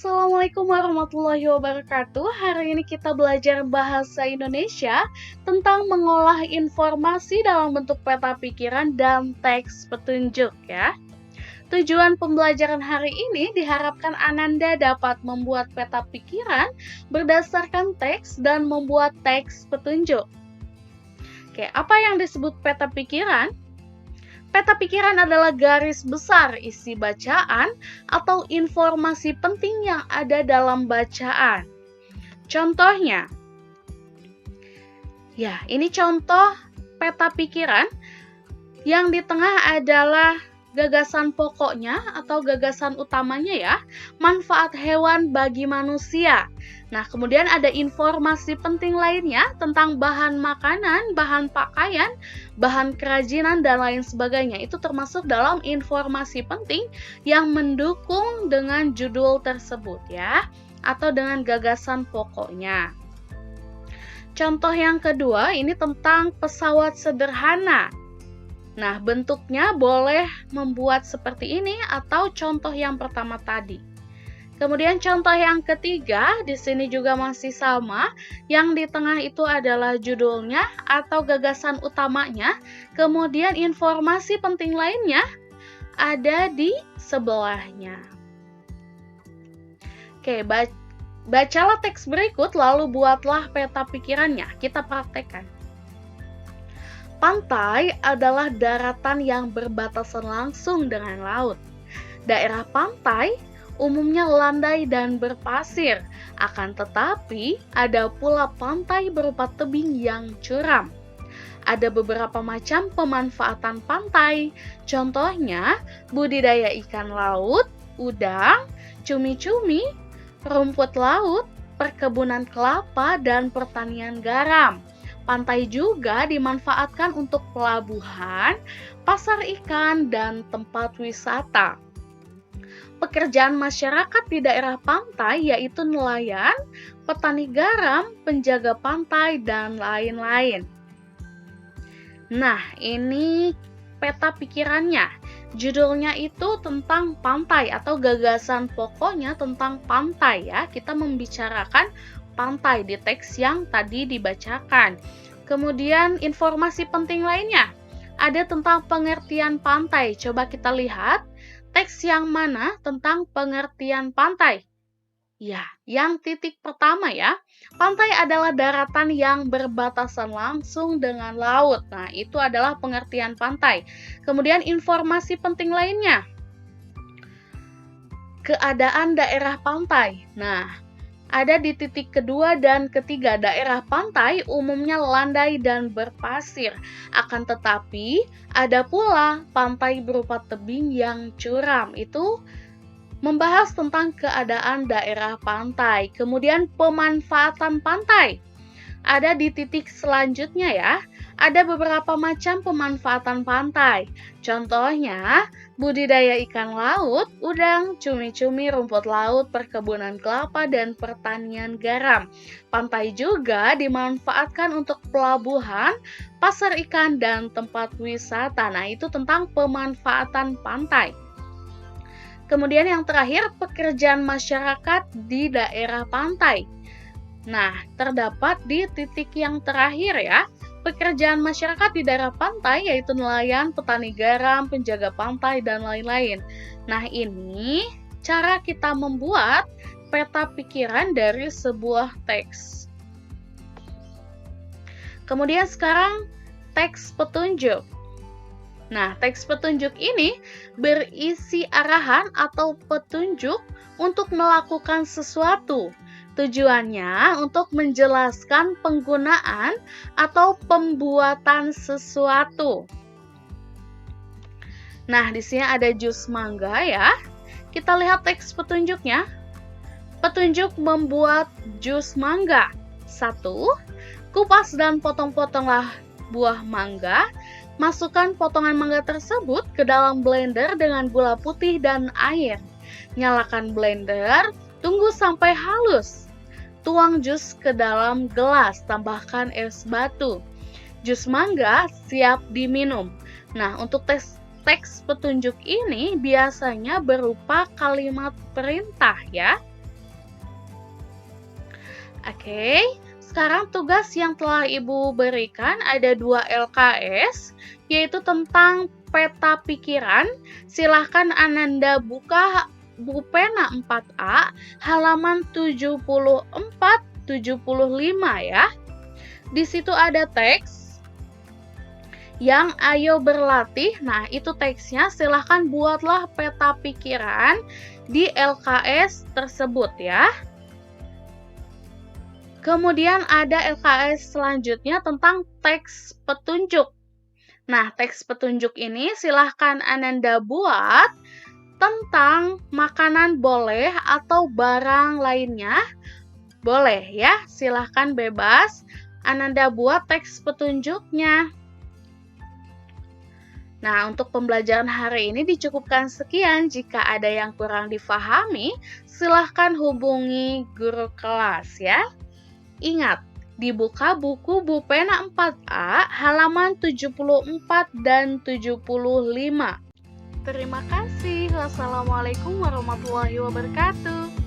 Assalamualaikum warahmatullahi wabarakatuh. Hari ini kita belajar bahasa Indonesia tentang mengolah informasi dalam bentuk peta pikiran dan teks petunjuk ya. Tujuan pembelajaran hari ini diharapkan Ananda dapat membuat peta pikiran berdasarkan teks dan membuat teks petunjuk. Oke, apa yang disebut peta pikiran? Peta pikiran adalah garis besar isi bacaan atau informasi penting yang ada dalam bacaan. Contohnya, ya ini contoh peta pikiran yang di tengah adalah gagasan pokoknya atau gagasan utamanya ya, manfaat hewan bagi manusia. Nah, kemudian ada informasi penting lainnya tentang bahan makanan, bahan pakaian, bahan kerajinan, dan lain sebagainya. Itu termasuk dalam informasi penting yang mendukung dengan judul tersebut ya, atau dengan gagasan pokoknya. Contoh yang kedua, ini tentang pesawat sederhana. Nah, bentuknya boleh membuat seperti ini atau contoh yang pertama tadi. Kemudian contoh yang ketiga, di sini juga masih sama. Yang di tengah itu adalah judulnya atau gagasan utamanya. Kemudian informasi penting lainnya ada di sebelahnya. Oke, bacalah teks berikut lalu buatlah peta pikirannya. Kita praktekkan. Pantai adalah daratan yang berbatasan langsung dengan laut. Daerah pantai umumnya landai dan berpasir, akan tetapi ada pula pantai berupa tebing yang curam. Ada beberapa macam pemanfaatan pantai, contohnya budidaya ikan laut, udang, cumi-cumi, rumput laut, perkebunan kelapa, dan pertanian garam. Pantai juga dimanfaatkan untuk pelabuhan, pasar ikan, dan tempat wisata. Pekerjaan masyarakat di daerah pantai yaitu nelayan, petani garam, penjaga pantai, dan lain-lain. Nah, ini peta pikirannya. Judulnya itu tentang pantai atau gagasan pokoknya tentang pantai ya. Kita membicarakan pantai di teks yang tadi dibacakan. Kemudian informasi penting lainnya ada tentang pengertian pantai. Coba kita lihat teks yang mana tentang pengertian pantai. Ya, yang titik pertama ya. Pantai adalah daratan yang berbatasan langsung dengan laut. Nah, itu adalah pengertian pantai. Kemudian informasi penting lainnya. Keadaan daerah pantai. Nah, ada di titik kedua dan ketiga. Daerah pantai umumnya landai dan berpasir. Akan tetapi, ada pula pantai berupa tebing yang curam. Itu membahas tentang keadaan daerah pantai. Kemudian pemanfaatan pantai. Ada di titik selanjutnya ya. Ada beberapa macam pemanfaatan pantai. Contohnya, budidaya ikan laut, udang, cumi-cumi, rumput laut, perkebunan kelapa, dan pertanian garam. Pantai juga dimanfaatkan untuk pelabuhan, pasar ikan, dan tempat wisata. Nah, itu tentang pemanfaatan pantai. Kemudian yang terakhir, pekerjaan masyarakat di daerah pantai. Nah, terdapat di titik yang terakhir ya. Pekerjaan masyarakat di daerah pantai yaitu nelayan, petani garam, penjaga pantai, dan lain-lain. Nah, ini cara kita membuat peta pikiran dari sebuah teks. Kemudian sekarang teks petunjuk. Nah, teks petunjuk ini berisi arahan atau petunjuk untuk melakukan sesuatu. Tujuannya untuk menjelaskan penggunaan atau pembuatan sesuatu. Nah, di sini ada jus mangga ya. Kita lihat teks petunjuknya. Petunjuk membuat jus mangga. 1. Kupas dan potong-potonglah buah mangga. Masukkan potongan mangga tersebut ke dalam blender dengan gula putih dan air. Nyalakan blender. Tunggu sampai halus. Tuang jus ke dalam gelas, tambahkan es batu. Jus mangga siap diminum. Nah, untuk teks petunjuk ini biasanya berupa kalimat perintah ya. Oke, sekarang tugas yang telah Ibu berikan ada 2 LKS, yaitu tentang peta pikiran. Silahkan Ananda buka buku pena 4A, halaman 74-75 ya. Di situ ada teks yang ayo berlatih. Nah, itu teksnya. Silahkan buatlah peta pikiran di LKS tersebut ya. Kemudian ada LKS selanjutnya tentang teks petunjuk. Nah, teks petunjuk ini silahkan Ananda buat tentang makanan boleh atau barang lainnya. Boleh ya, silahkan bebas Ananda buat teks petunjuknya. Nah, untuk pembelajaran hari ini dicukupkan sekian. Jika ada yang kurang difahami, silahkan hubungi guru kelas ya. Ingat, dibuka buku Bupena 4A halaman 74 dan 75. Terima kasih. Wassalamualaikum warahmatullahi wabarakatuh.